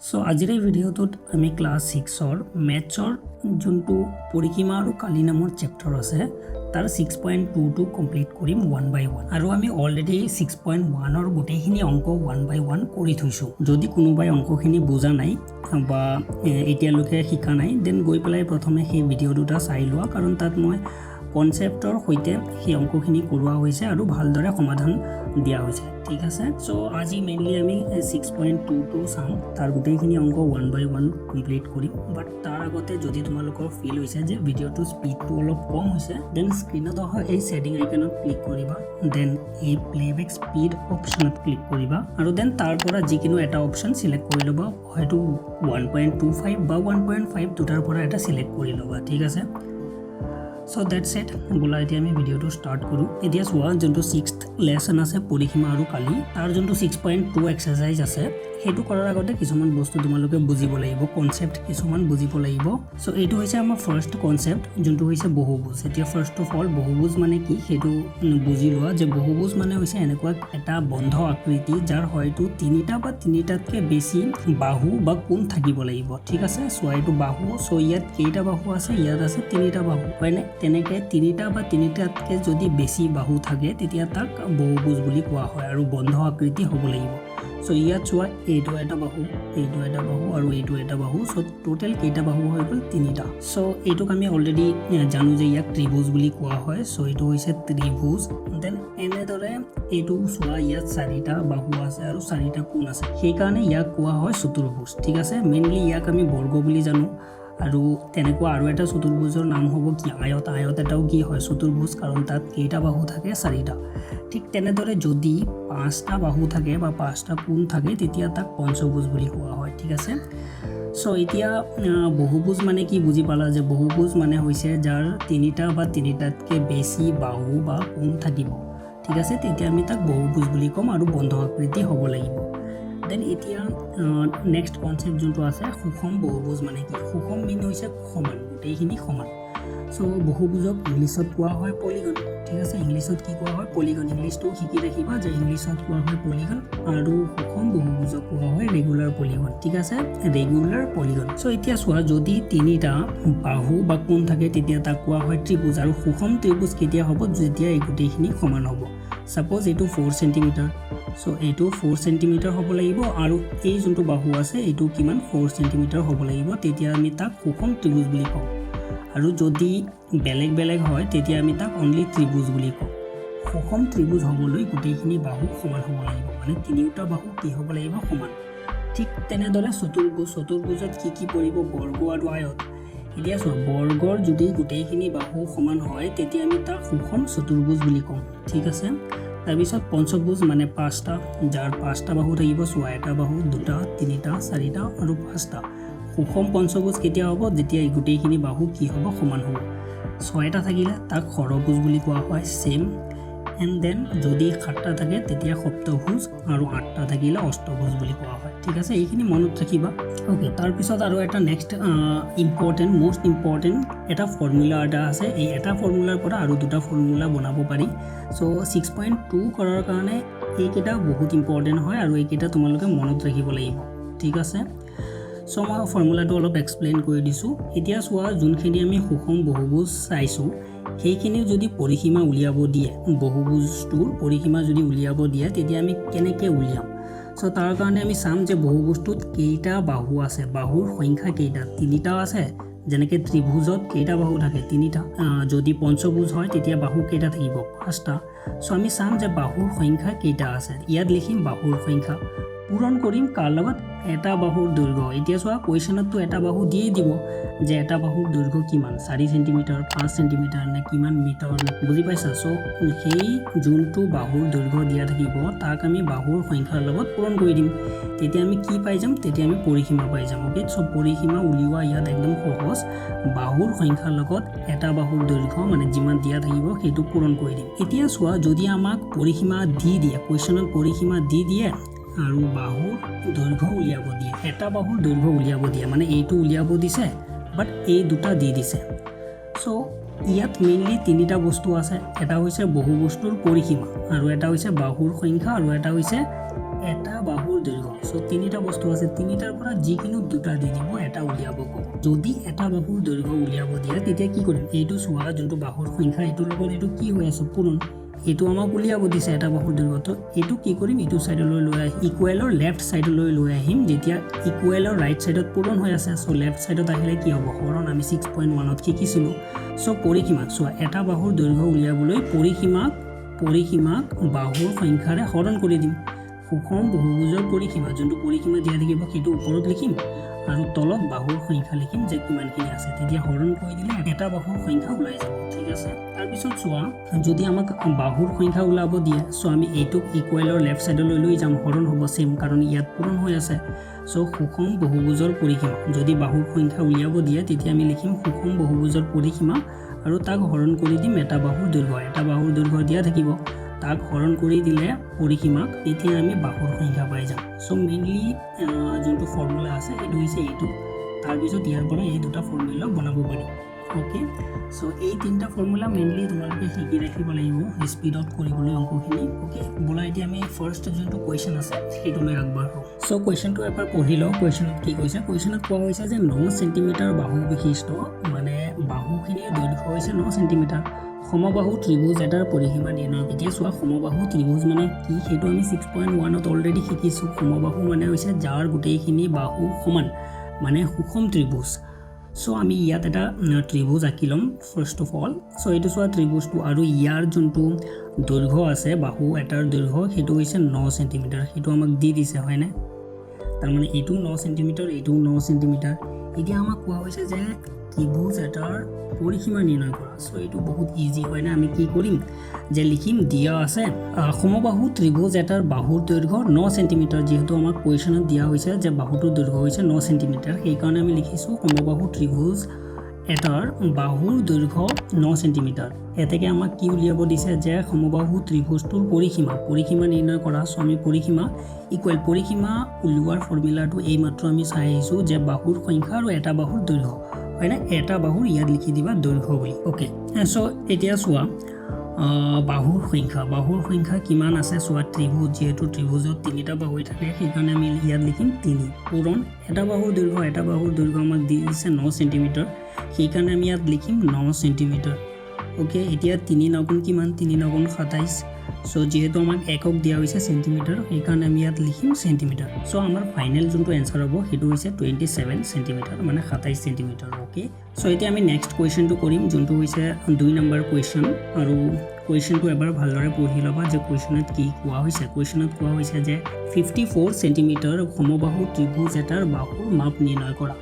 So আজিৰ এই ভিডিঅ'টোত আমি ক্লাছ 6ৰ মেথছৰ যোনটো পৰিসীমা আৰু কালি নামৰ চেপ্টাৰ আছে তাৰ 6.2 কমপ্লিট কৰিম 1 by 1 আৰু আমি অলৰেডি 6.1 ৰ গোটেইখিনি অংক 1 by 1 কৰি থৈছো। যদি কোনোবাই অংকখিনি বুজা নাই বা এতিয়ালৈকে শিকা নাই দেন গৈ পেলাই প্ৰথমে সেই ভিডিঅ' দুটা চাই লোৱা, কাৰণ তাত মই কনসেপ্টৰ সৈতে সেই অংকখিনি কৰোৱা হৈছে আৰু ভালদৰে সমাধান দিয়া হৈছে। ঠিক আছে, সো আজি মেইনলি আমি 6.2 চাম, তাৰ গোটেইখিনি অংক 1 by 1 কমপ্লিট কৰিম। বাট তাৰ আগতে যদি তোমালোকৰ ফিল হৈছে যে ভিডিঅ'টোৰ স্পীডটো অলপ কম হৈছে দেন স্ক্ৰীনত অহা এই ছেটিং আইকনত ক্লিক কৰিবা, দেন এই প্লেবেক স্পীড অপশ্যনত ক্লিক কৰিবা আৰু দেন তাৰ পৰা যিকোনো এটা অপশ্যন সিলেক্ট কৰি ল'বা, হয়তো 1.25 বা 1.5 দুটাৰ পৰা এটা সিলেক্ট কৰি ল'বা। ঠিক আছে, সো দ্যাটস ইট। বোলা এতিয়া আমি ভিডিঅ'টো ষ্টাৰ্ট কৰোঁ। এতিয়া চোৱা, যোনটো 6th লেসন আছে পৰিসীমা আৰু কালি, তাৰ যোনটো 6.2 এক্সাৰসাইজ আছে সেইটো কৰাৰ আগতে কিছুমান বস্তু তোমালোকে বুজিব লাগিব, কনসেপ্ট কিছুমান বুজিব লাগিব। সো এইটো হৈছে আমাৰ ফাৰ্ষ্ট কনসেপ্ট, যোনটো হৈছে বহুভুজ। এতিয়া ফাৰ্ষ্ট অফ অল বহুভুজ মানে কি সেইটো বুজি লোৱা, যে বহুভুজ মানে হৈছে এনেকুৱা এটা বন্ধ আকৃতি যাৰ হয়তো তিনিটা বা তিনিটাতকৈ বেছি বাহু বা কোণ থাকিব লাগিব। ঠিক আছে, চোৱা এইটো বাহু, সো ইয়াত কেইটা বাহু আছে? ইয়াত আছে তিনিটা বাহু, হয়নে? তেনেকৈ তিনিটা বা তিনিটাতকৈ যদি বেছি বাহু থাকে তেতিয়া তাক বহুভুজ বুলি কোৱা হয় আৰু বন্ধ আকৃতি হ'ব লাগিব। সো ইয়াত চোৱা, এইটো এটা বাহু, এইটো এটা বাহু আৰু এইটো এটা বাহু, সো টোটেল কেইটা বাহু হৈ গ'ল? তিনিটা। সো এইটোক আমি অলৰেডি জানো যে ইয়াক ত্ৰিভুজ বুলি কোৱা হয়। সো এইটো হৈছে ত্ৰিভুজ। দেন এনেদৰে এইটো চোৱা, ইয়াত চাৰিটা বাহু আছে আৰু চাৰিটা কোণ আছে, সেইকাৰণে ইয়াক কোৱা হয় চতুৰ্ভুজ। ঠিক আছে, মেইনলি ইয়াক আমি বৰ্গ বুলি জানো। আৰু তেনেকুৱা আৰু এটা চতুৰ্ভুজৰ নাম হ'ব কি? আয়ত। আয়ত এটাও কি হয়? চতুৰ্ভুজ, কাৰণ তাত কেইটা বাহু থাকে? চাৰিটা। ঠিক তেনেদৰে যদি 5টা বাহু থাকে বা 5টা কোণ থাকে তেতিয়া তাক পঞ্চভুজ বুলি কোৱা হয়। ঠিক আছে, সো এতিয়া বহুভুজ মানে কি বুজি পালা, যে বহুভুজ মানে হৈছে যাৰ তিনিটা বা তিনিটাতকৈ বেছি বাহু বা কোণ থাকিব। ঠিক আছে, তেতিয়া আমি তাক বহুভুজ বুলি ক'ম আৰু বন্ধ আকৃতি হ'ব লাগিব। দেন এতিয়া নেক্সট কনসেপ্ট যোনটো আছে সুষম বহুভুজ মানে কি? সুষম মিন হৈছে সমান, গোটেইখিনি সমান। সো বহুভুজক ইংলিছত কোৱা হয় পলিগন। ঠিক আছে, ইংলিছত কি কোৱা হয়? পলিগন। ইংলিছটো শিকি ৰাখিবা যে ইংলিছত কোৱা হয় পলিগন আৰু সুষম বহুভুজক কোৱা হয় ৰেগুলাৰ পলিগন। ঠিক আছে, ৰেগুলাৰ পলিগন। সো এতিয়া চোৱা, যদি তিনিটা বাহু বা কোণ থাকে তেতিয়া তাক কোৱা হয় ত্ৰিভুজ। আৰু সুষম ত্ৰিভুজ কেতিয়া হ'ব? যেতিয়া এই গোটেইখিনি সমান হ'ব। সাপোজ এইটো 4 সেন্টিমিটাৰ, সো এইটো 4 সেন্টিমিটাৰ হ'ব লাগিব আৰু এই যোনটো বাহু আছে এইটো কিমান? 4 সেন্টিমিটাৰ হ'ব লাগিব, তেতিয়া আমি তাক সুষম ত্ৰিভুজ বুলি কওঁ। আৰু যদি বেলেগ বেলেগ হয় তেতিয়া আমি তাক অনলি ত্ৰিভুজ বুলি কওঁ। সুষম ত্ৰিভুজ হ'বলৈ গোটেইখিনি বাহু সমান হ'ব লাগিব, মানে তিনিওটা বাহু কি হ'ব লাগিব? সমান। ঠিক তেনেদৰে চতুৰ্ভুজ। চতুৰ্ভুজত কি কি পৰিব? বৰ্গ আৰু আয়ত। এতিয়া চোৱা, বৰ্গৰ যদি গোটেইখিনি বাহু সমান হয় তেতিয়া আমি তাক সুষম চতুৰ্ভুজ বুলি কওঁ। ঠিক আছে, তাৰপিছত পঞ্চভুজ মানে 5টা, যাৰ 5টা বাহু থাকিব। চোৱা, এটা বাহু, দুটা, তিনিটা, চাৰিটা আৰু 5টা। সুষম পঞ্চভুজ কেতিয়া হ'ব? যেতিয়া এই গোটেইখিনি বাহু কি হ'ব? সমান হ'ব। 6টা থাকিলে তাক ষড়ভুজ বুলি কোৱা হয়, ছেম। এণ্ড দেন যদি 7টা থাকে তেতিয়া সপ্তভুজ আৰু 8টা থাকিলে অষ্টভুজ বুলি কোৱা হয়। ঠিক আছে, এইখিনি মনত ৰাখিবা। অ'কে, তাৰপিছত আৰু এটা নেক্সট ইম্পৰ্টেণ্ট, মষ্ট ইম্পৰ্টেণ্ট এটা ফৰ্মুলা এটা আছে। এই এটা ফৰ্মুলাৰ পৰা আৰু দুটা ফৰ্মুলা বনাব পাৰি। সো 6.2 কৰাৰ কাৰণে এইকেইটা বহুত ইম্পৰ্টেণ্ট হয় আৰু এইকেইটা তোমালোকে মনত ৰাখিব লাগিব। ঠিক আছে, সো মই ফৰ্মুলাটো অলপ এক্সপ্লেইন কৰি দিছোঁ। এতিয়া চোৱা, যোনখিনি আমি সুষম বহুভুজ চাইছোঁ সেইখিনিও যদি পৰিসীমা উলিয়াব দিয়ে, বহুভুজটোৰ পৰিসীমা যদি উলিয়াব দিয়ে তেতিয়া আমি কেনেকৈ উলিয়াম? সো তাৰ কাৰণে আমি চাম যে বহুভুজটোত কেইটা বাহু আছে, বাহুৰ সংখ্যা কেইটা? তিনিটা আছে। যেনেকৈ ত্ৰিভুজত কেইটা বাহু থাকে? তিনিটা। যদি পঞ্চভুজ হয় তেতিয়া বাহু কেইটা থাকিব? 5টা। সো আমি চাম যে বাহুৰ সংখ্যা কেইটা আছে। ইয়াত লিখিম বাহুৰ সংখ্যা, পূৰণ কৰিম কাৰ লগত? এটা বাহুৰ দৈৰ্ঘ্য। এতিয়া চোৱা, কুৱেশ্যনততো এটা বাহু দিয়েই দিব যে এটা বাহুৰ দৈৰ্ঘ্য কিমান? 4 সেন্টিমিটাৰ, 5 সেন্টিমিটাৰ নে কিমান মিটাৰ, বুজি পাইছা? সো সেই যোনটো বাহুৰ দৈৰ্ঘ্য দিয়া থাকিব তাক আমি বাহুৰ সংখ্যাৰ লগত পূৰণ কৰি দিম। তেতিয়া আমি কি পাই যাম? তেতিয়া আমি পৰিসীমা পাই যাম। অ'কে, সো পৰিসীমা উলিওৱা ইয়াত একদম সহজ। বাহুৰ সংখ্যাৰ লগত এটা বাহুৰ দৈৰ্ঘ্য মানে যিমান দিয়া থাকিব সেইটো পূৰণ কৰি দিম। এতিয়া চোৱা, যদি আমাক পৰিসীমা দি দিয়ে, কুৱেশ্যনত পৰিসীমা দি দিয়ে আৰু বাহুৰ দৈৰ্ঘ্য উলিয়াব দিয়ে, এটা বাহুৰ দৈৰ্ঘ্য উলিয়াব দিয়ে, মানে এইটো উলিয়াব দিছে বাট এই দুটা দি দিছে। সো ইয়াত মেইনলি তিনিটা বস্তু আছে। এটা হৈছে বহুভুজটোৰ পৰিসীমা, আৰু এটা হৈছে বাহুৰ সংখ্যা, আৰু এটা হৈছে এটা বাহুৰ দৈৰ্ঘ্য। সো তিনিটা বস্তু আছে তিনিটাৰ পৰা যিকিনো দুটা দি দিব এটা উলিয়াব ক'ব যদি এটা বাহুৰ দৈৰ্ঘ্য উলিয়াব দিয়ে তেতিয়া কি কৰিম এইটো চোৱা যোনটো বাহুৰ সংখ্যা এইটোৰ লগত এইটো কি হৈ আছে পূৰণ এইটো আমাক উলিয়াব দিছে এটা বাহুৰ দৈৰ্ঘ্য তো এইটো কি কৰিম এইটো সাইডলৈ লৈ আহি ইকুৱেলৰ লেফট সাইডলৈ লৈ আহিম যেতিয়া ইকুৱেলৰ ৰাইট সাইডত পূৰণ হৈ আছে সো লেফট সাইডত আহিলে কি হ'ব হৰণ আমি 6.1 ত শিকিছিলো সো পৰিসীমা চোৱা এটা বাহুৰ দৈৰ্ঘ্য উলিয়াবলৈ পৰিসীমাক বাহুৰ সংখ্যাৰে হৰণ কৰি দিম সুষম বহুভুজৰ পৰিসীমা যোনটো পৰিসীমা দিয়া থাকিব সেইটো ওপৰত লিখিম আৰু তলত বাহুৰ সংখ্যা লিখিম যে কিমানখিনি আছে তেতিয়া হৰণ কৰি দিলে এটা বাহুৰ সংখ্যা ওলাই যাব ঠিক আছে তাৰ পিছত চোৱা যদি আমাক বাহুৰ সংখ্যা ওলাব দিয়ে সো আমি এইটোক ইকুৱেলৰ লেফট সাইডলৈ লৈ যাম হৰণ হ'ব সেম কাৰণ ইয়াত পূৰণ হৈ আছে সো সুষম বহুভুজৰ পৰিসীমা যদি বাহুৰ সংখ্যা উলিয়াব দিয়ে তেতিয়া আমি লিখিম সুষম বহুভুজৰ পৰিসীমা আৰু তাক হৰণ কৰি দিম এটা বাহুৰ দৈৰ্ঘ্য দিয়া থাকিব তাক হৰণ কৰি দিলে পৰিসীমাক তেতিয়া আমি বাহুৰ সংখ্যা পাই যাম সো মেইনলি যোনটো ফৰ্মুলা আছে এইটো হৈছে এইটো তাৰ পিছত ইয়াৰ পৰা এই দুটা ফৰ্মুলা বনাব পাৰি ওকে সো এই তিনটা ফৰ্মুলা মেইনলি তোমালোকে শিকি ৰাখিব লাগিব স্পিডত কৰিবলৈ অংকখিনি ওকে বলা এতিয়া আমি ফাৰ্স্ট যোনটো কোৱেশ্চন আছে সেইটোলৈ আগবাঢ়ো সো কোৱেশ্চনটো এবাৰ পঢ়ি লওঁ কোৱেশ্চনত কি কৈছে কোৱেশ্চনত কোৱা হৈছে যে 9 সেন্টিমিটাৰ বাহু বিশিষ্ট মানে বাহুখিনিৰ দৈৰ্ঘ্য হৈছে 9 সেন্টিমিটাৰ সমবাহু ত্ৰিভুজ এটাৰ পৰিসীমা নিৰ্ণয় এতিয়া চোৱা সমবাহু ত্ৰিভুজ মানে কি সেইটো আমি 6.1 ত অলৰেডি শিকিছো সমবাহু মানে হৈছে যাৰ গোটেইখিনি বাহু সমান মানে সুষম ত্ৰিভুজ সো আমি ইয়াত এটা ত্ৰিভুজ আঁকি ল'ম ফাৰ্স্ট অফ অল সো এইটো চোৱা ত্ৰিভুজটো আৰু ইয়াৰ যোনটো দৈৰ্ঘ্য আছে বাহু এটাৰ দৈৰ্ঘ্য সেইটো হৈছে 9 সেন্টিমিটাৰ সেইটো আমাক দি দিছে হয়নে তাৰ মানে এইটো 9 সেন্টিমিটাৰ এইটো 9 সেন্টিমিটাৰ এতিয়া আমাক কোৱা হৈছে যে ত্ৰিভুজ এটাৰ পৰিসীমা নিৰ্ণয় কৰা সো এইটো বহুত ইজি হয় না আমি কি কৰিম যে লিখিম দিয়া আছে সমবাহু ত্ৰিভুজ এটাৰ বাহুৰ দৈৰ্ঘ্য 9 সেন্টিমিটাৰ যেহেতু আমাক কোৱেশ্চনত দিয়া হৈছে যে বাহুটোৰ দৈৰ্ঘ্য হৈছে 9 সেন্টিমিটাৰ সেই কাৰণে আমি লিখিছো সমবাহু ত্ৰিভুজ এটাৰ বাহুৰ দৈৰ্ঘ্য 9 সেন্টিমিটাৰ এতেকে আমাক কি উলিয়াব দিছে যে সমবাহু ত্ৰিভুজটোৰ পৰিসীমা নিৰ্ণয় কৰা সো আমি পৰিসীমা ইকুৱেল পৰিসীমা উলিওৱাৰ ফৰ্মুলাটো এই মাত্ৰ আমি চাই আহিছো যে বাহুৰ সংখ্যা আৰু এটা বাহুৰ দৈৰ্ঘ্য হয় না এটা বাহুৰ ইয়াত লিখি দিবা দৈৰ্ঘ্য বুলি ওকে সো এতিয়া চোৱা বাহুৰ সংখ্যা কিমান আছে চোৱা ত্ৰিভুজ যেহেতু ত্ৰিভুজত তিনিটা বাহু থাকে সেইকাৰণে আমি ইয়াত লিখিম 3 পূৰণ এটা বাহুৰ দৈৰ্ঘ্য আমাক দিছে 9 সেন্টিমিটাৰ সেইকাৰণে আমি ইয়াত লিখিম 9 সেন্টিমিটাৰ ওকে এতিয়া 3 9 কিমান 3 9 27 সো যেহেতু আমাক একক দিয়া হৈছে সেন্টিমিটাৰ সেইকাৰণে আমি ইয়াত লিখিম সেন্টিমিটাৰ সো আমাৰ ফাইনেল যোনটো এনসাৰ হ'ব সেইটো হৈছে 27 সেন্টিমিটাৰ মানে 27 সেন্টিমিটাৰ ওকে সো এতিয়া আমি নেক্সট কোৱেশ্চনটো কৰিম যোনটো হৈছে 2 নম্বৰ কোৱেশ্চন আৰু কোৱেশ্চনটো এবাৰ ভালদৰে পঢ়ি ল'বা যে কোৱেশ্চনত কি কোৱা হৈছে যে 54 সেন্টিমিটাৰ সমবাহু ত্ৰিভুজ এটাৰ বাহুৰ মাপ নিৰ্ণয় কৰা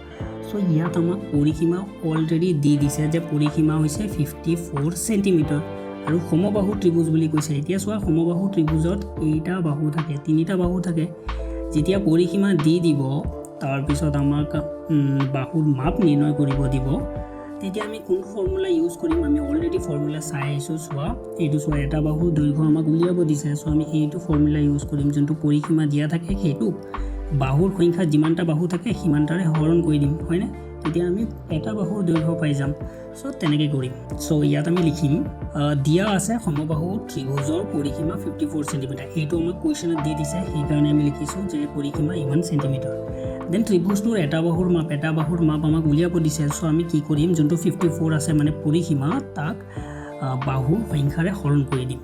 সো ইয়াত আমাক পৰিসীমা অলৰেডি দি দিছে যে পৰিসীমা হৈছে 54 সেন্টিমিটাৰ আৰু সমবাহু ত্ৰিভুজ বুলি কৈছে এতিয়া চোৱা সমবাহু ত্ৰিভুজত তিনিটা বাহু থাকে যেতিয়া পৰিসীমা দি দিব তাৰ পিছত আমাক বাহুৰ মাপ নিৰ্ণয় কৰিব দিব তেতিয়া আমি কোন ফৰ্মুলা ইউজ কৰিম আমি অলৰেডি ফৰ্মুলা চাই আহিছো চোৱা এইটো চোৱা এটা বাহুৰ দৈৰ্ঘ্য আমাক উলিয়াব দিছে সো আমি এইটো ফৰ্মুলা ইউজ কৰিম যোনটো পৰিসীমা দিয়া থাকে সেইটো বাহুৰ সংখ্যা যিমানটা বাহু থাকে সিমানটাৰে হৰণ কৰি দিম হয়নে তেতিয়া আমি এটা বাহুৰ দৈৰ্ঘ্য পাই যাম সো তেনেকৈ কৰিম সো ইয়াত আমি লিখিম দিয়া আছে সমবাহু ত্ৰিভুজৰ পৰিসীমা 54 সেন্টিমিটাৰ এইটো আমাক কোৱেশ্চনত দি দিছে সেইকাৰণে আমি লিখিছো যে পৰিসীমা ইমান সেন্টিমিটাৰ দেন ত্ৰিভুজটোৰ এটা বাহুৰ মাপ আমাক উলিয়াব দিছে সো আমি কি কৰিম যোনটো 54 আছে মানে পৰিসীমা তাক বাহুৰ সংখ্যাৰে হৰণ কৰি দিম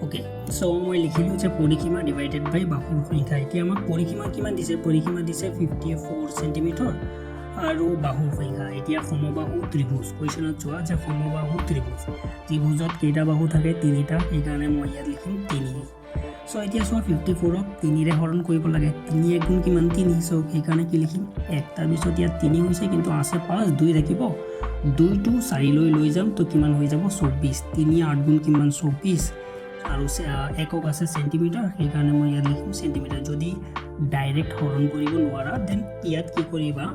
ওকে সো মই লিখিলো যে পৰিসীমা ডিভাইডেড বাই বাহুৰ সংখ্যা এতিয়া আমাক পৰিসীমা কিমান দিছে 54 সেন্টিমিটাৰ আৰু বাহুৰ সংখ্যা এতিয়া সমবাহু ত্ৰিভুজ কোৱেশ্চনত চোৱা যে সমবাহু ত্ৰিভুজত কেইটা বাহু থাকে তিনিটা সেইকাৰণে মই ইয়াত লিখিম 3 সো এতিয়া চোৱা 54ক 3ৰে হৰণ কৰিব লাগে 3 এক গুণ কিমান 3 সো সেইকাৰণে কি লিখিম 1 তাৰ পিছত ইয়াত 3 হৈছে কিন্তু আছে 5 2 থাকিব 2 টু 4 লৈ যাম তো কিমান হৈ যাব 24 3 8 গুণ কিমান 24 আৰু একক আছে সেন্টিমিটাৰ সেইকাৰণে মই ইয়াত লিখিম সেন্টিমিটাৰ যদি ডাইৰেক্ট হৰণ কৰিব নোৱাৰা দেন ইয়াত কি কৰিবা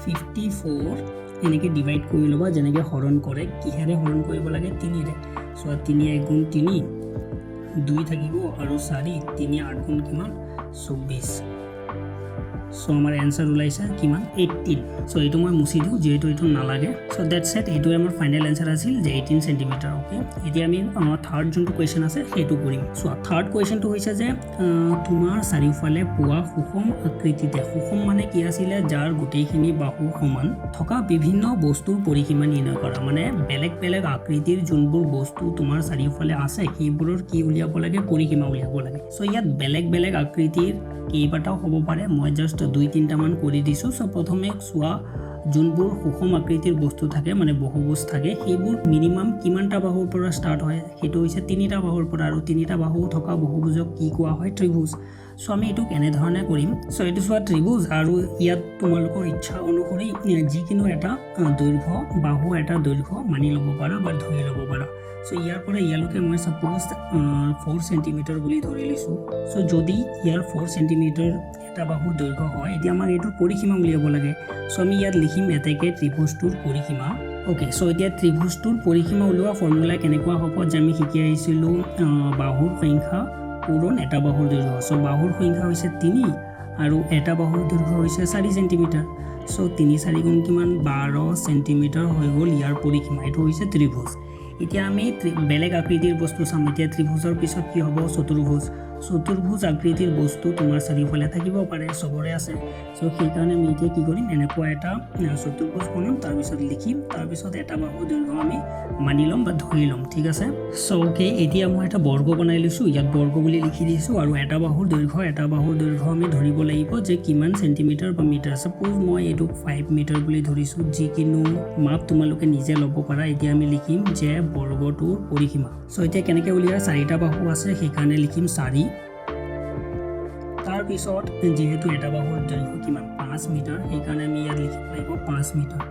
54 এনেকৈ ডিভাইড কৰি ল'বা যেনেকৈ হৰণ কৰে কিহেৰে হৰণ কৰিব লাগে 3ৰে সো 3 1 গুণ 3 2 থাকিব আৰু 4 3 8 গুণ কিমান 24 সো আমাৰ এনসাৰ ওলাইছে কিমান 18 সো এইটো মই মুছি দিও যেহেতু এইটো নালাগে সো দ্যাটস ইট এইটো আমাৰ ফাইনাল এনসাৰ আছিল যে 18 সেন্টিমিটাৰ ওকে এতিয়া আমি থাৰ্ড যোনটো কোৱেশ্চন আছে সেইটো কৰিম সো থাৰ্ড কোৱেশ্চনটো হৈছে যে তোমাৰ চাৰিওফালে পোৱা সুষম আকৃতিতে সুষম মানে কি আছিলে যাৰ গোটেইখিনি বাহু সমান থকা বিভিন্ন বস্তুৰ পৰিসীমা নিৰ্ণয় কৰা মানে বেলেগ বেলেগ আকৃতিৰ যোনবোৰ বস্তু তোমাৰ চাৰিওফালে আছে সেইবোৰৰ কি উলিয়াব লাগে পৰিসীমা উলিয়াব লাগে সো ইয়াত বেলেগ বেলেগ আকৃতিৰ কেইবাটাও হ'ব পাৰে মই জাস্ট 2-3টা মান কৰি দিছো সো প্ৰথমে চোৱা যোনবোৰ সুষম আকৃতিৰ বস্তু থাকে মানে বহুভুজ থাকে সেইবোৰ মিনিমাম কিমানটা বাহুৰ পৰা ষ্টাৰ্ট হয় সেইটো হৈছে 3টা বাহুৰ পৰা আৰু 3টা বাহু থকা বহুভুজক কি কোৱা হয় ত্ৰিভুজ সো আমি এইটো কেনে ধৰণে কৰিম সো এইটো চোৱা ত্ৰিভুজ আৰু ইয়াত তোমালোকৰ ইচ্ছা অনুসৰি যিকোনো এটা দৈৰ্ঘ্য বাহু এটা দৈৰ্ঘ্য মানি ল'ব পাৰা বা ধৰি ল'ব পাৰা সো ইয়াৰ পৰা ইয়ালৈকে মই সাপোজ 4 সেন্টিমিটাৰ বুলি ধৰি লৈছো সো যদি ইয়াৰ 4 সেন্টিমিটাৰ এটা বাহুৰ দৈৰ্ঘ্য হয় এতিয়া আমাক এইটোৰ পৰিসীমা উলিয়াব লাগে সো আমি ইয়াত লিখিম এতেকে ত্ৰিভুজটোৰ পৰিসীমা ওকে সো এতিয়া ত্ৰিভুজটোৰ পৰিসীমা উলিওৱা ফৰ্মুলা কেনেকুৱা হ'ব যে আমি শিকি আহিছিলো বাহুৰ সংখ্যা পূৰণ এটা বাহুৰ দৈৰ্ঘ্য সো বাহুৰ সংখ্যা হৈছে 3 আৰু এটা বাহুৰ দৈৰ্ঘ্য হৈছে 4 সেন্টিমিটাৰ সো 3-4 গুণ কিমান 12 সেন্টিমিটাৰ হৈ গ'ল ইয়াৰ পৰিসীমা এইটো হৈছে ত্ৰিভুজ এতিয়া আমি বেলেগ আকৃতিৰ বস্তু চাম এতিয়া ত্ৰিভুজৰ পিছত কি হ'ব চতুৰ্ভুজ আকৃতিৰ বস্তু তোমাৰ চাৰিওফালে থাকিব পাৰে সবৰে আছে সো সেইকাৰণে আমি এতিয়া কি কৰিম এনেকুৱা এটা চতুৰ্ভুজ বনাম তাৰ পিছত লিখিম তাৰ পিছত এটা বাহু দৈৰ্ঘ্য আমি মানি ল'ম বা ধৰি ল'ম ঠিক আছে সো ওকে এতিয়া মই এটা বৰ্গ বনাই লৈছো ইয়াত বৰ্গ বুলি লিখি দিছো আৰু এটা বাহুৰ দৈৰ্ঘ্য আমি ধৰিব লাগিব যে কিমান সেন্টিমিটাৰ বা মিটাৰ সাপোজ মই এইটো 5 মিটাৰ বুলি ধৰিছো যিকিনো মাপ তোমালোকে নিজে ল'ব পাৰা এতিয়া আমি লিখিম যে বৰ্গটোৰ পৰিসীমা সো এতিয়া কেনেকৈ উলিয়াই 4টা বাহু আছে সেইকাৰণে লিখিম 4 তাৰ পিছত যেহেতু এটা বাহুৰ দৈৰ্ঘ্য কিমান 5 মিটাৰ সেইকাৰণে আমি ইয়াত লিখিব লাগিব 5 মিটাৰ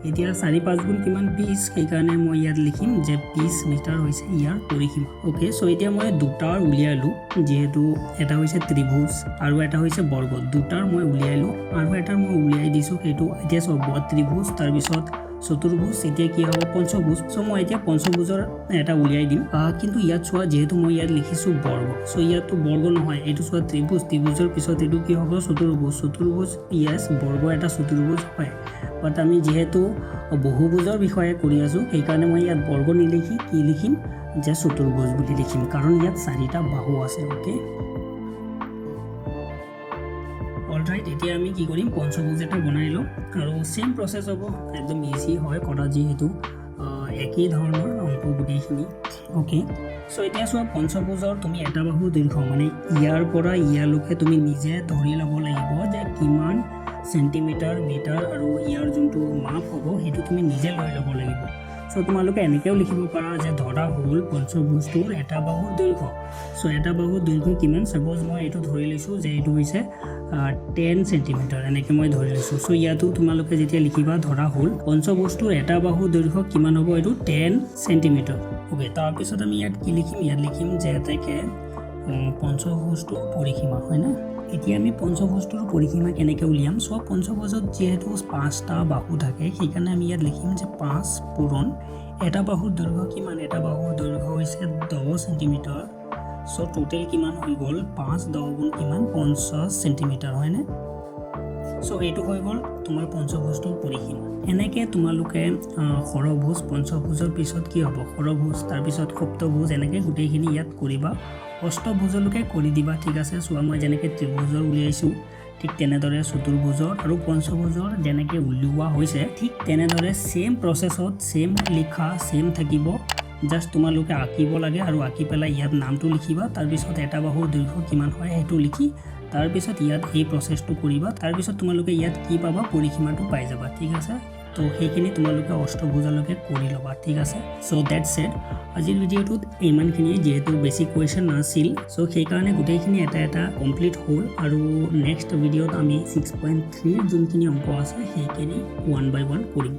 এতিয়া 4-5 গুণ কিমান 20 সেইকাৰণে মই ইয়াত লিখিম যে 20 মিটাৰ হৈছে ইয়াৰ পৰিসীমা ওকে সো এতিয়া মই দুটাৰ উলিয়ালো যেহেতু এটা হৈছে ত্ৰিভুজ আৰু এটা হৈছে বৰ্গ দুটাৰ মই উলিয়ালো আৰু এটাৰ মই উলিয়াই দিছো সেইটো এতিয়া সব ত্ৰিভুজ তাৰ পিছত চতুৰ্ভুজ এতিয়া কি হ'ব পঞ্চভুজ সো মই এতিয়া পঞ্চভুজৰ এটা উলিয়াই দিম কিন্তু ইয়াত চোৱা যেহেতু মই ইয়াত লিখিছো বৰ্গ সো ইয়াতো বৰ্গ নহয় এইটো চোৱা ত্ৰিভুজৰ পিছত এইটো কি হ'ব চতুৰ্ভুজ ইয়েস বৰ্গ এটা চতুৰ্ভুজ হয় বাট আমি যেহেতু বহুভুজৰ বিষয়ে কৰি আছো সেইকাৰণে মই ইয়াত বৰ্গ নিলিখি কি লিখিম যে চতুৰ্ভুজ বুলি লিখিম কাৰণ ইয়াত 4টা বাহু আছে ওকে অলৰাইট এতিয়া আমি কি কৰিম পঞ্চভুজ এটা বনাই লওঁ আৰু সেম প্ৰসেস হ'ব একদম ইজি হয় কৰা যেহেতু একই ধৰণৰ অংক গোটেইখিনি ওকে সো এতিয়া চোৱা পঞ্চভুজৰ তুমি এটা বাহুৰ দৈৰ্ঘ্য মানে ইয়াৰ পৰা ইয়ালৈকে তুমি নিজে ধৰি ল'ব লাগিব যে কিমান সেন্টিমিটাৰ মিটাৰ আৰু ইয়াৰ যোনটো মাপ হ'ব সেইটো তুমি নিজে লৈ ল'ব লাগিব সো তোমালোকে এনেকৈও লিখিব পাৰা যে ধৰা হ'ল পঞ্চভুজটোৰ এটা বাহুৰ দৈৰ্ঘ্য সো এটা বাহুৰ দৈৰ্ঘ্য কিমান সাপোজ মই এইটো ধৰি লৈছোঁ যে এইটো হৈছে 10 সেন্টিমিটাৰ এনেকৈ মই ধৰি লৈছোঁ সো ইয়াতো তোমালোকে যেতিয়া লিখিবা ধৰা হ'ল পঞ্চভুজটোৰ এটা বাহুৰ দৈৰ্ঘ্য কিমান হ'ব এইটো 10 সেন্টিমিটাৰ ওকে তাৰপিছত আমি ইয়াত কি লিখিম ইয়াত লিখিম যে এতেকে পঞ্চভুজটোৰ পৰিসীমা হয় না এতিয়া আমি পঞ্চভুজটোৰ পৰিসীমা কেনেকৈ উলিয়াম সো পঞ্চভুজত যেহেতু 5টা বাহু থাকে সেইকাৰণে আমি ইয়াত লিখিম যে 5 পূৰণ এটা বাহুৰ দৈৰ্ঘ্য কিমান এটা বাহুৰ দৈৰ্ঘ্য হৈছে 10 সেন্টিমিটাৰ সো টোটেল কিমান হৈ গ'ল 5-10 গুণ কিমান 50 সেন্টিমিটাৰ হয়নে সো এইটো হৈ গ'ল তোমাৰ পঞ্চভুজটোৰ পৰিসীমা এনেকৈ তোমালোকে ষড়ভুজ পঞ্চভুজৰ পিছত কি হ'ব ষড়ভুজ তাৰপিছত সপ্তভুজ এনেকৈ গোটেইখিনি ইয়াত কৰিবা অষ্টভুজলৈকে কৰি দিবা ঠিক আছে চোৱা মই যেনেকৈ ত্ৰিভুজৰ উলিয়াইছোঁ ঠিক তেনেদৰে চতুৰ্ভুজৰ আৰু পঞ্চভুজৰ যেনেকৈ উলিওৱা হৈছে ঠিক তেনেদৰে সেম প্ৰসেছত সেম লিখা সেম থাকিব জাস্ট তোমালোকে আঁকিব লাগে আৰু আঁকি পেলাই ইয়াত নামটো লিখিবা তাৰপিছত এটা বাহুৰ দৈৰ্ঘ্য কিমান হয় সেইটো লিখি তাৰপিছত ইয়াত এই প্ৰসেসটো কৰিবা তাৰপিছত তোমালোকে ইয়াত কি পাবা পৰিসীমাটো পাই যাবা ঠিক আছে তো সেইখিনি তোমালোকে অষ্টভুজলৈকে কৰি ল'বা ঠিক আছে সো দ্যাটস ইট আজিৰ ভিডিঅ'টোত ইমানখিনিয়ে যেহেতু বেছি কুৱেশ্যন নাছিল সো সেইকাৰণে গোটেইখিনি এটা কমপ্লিট হ'ল আৰু নেক্সট ভিডিঅ'ত আমি 6.3 যোনখিনি অংক আছে সেইখিনি 1 by 1 কৰিম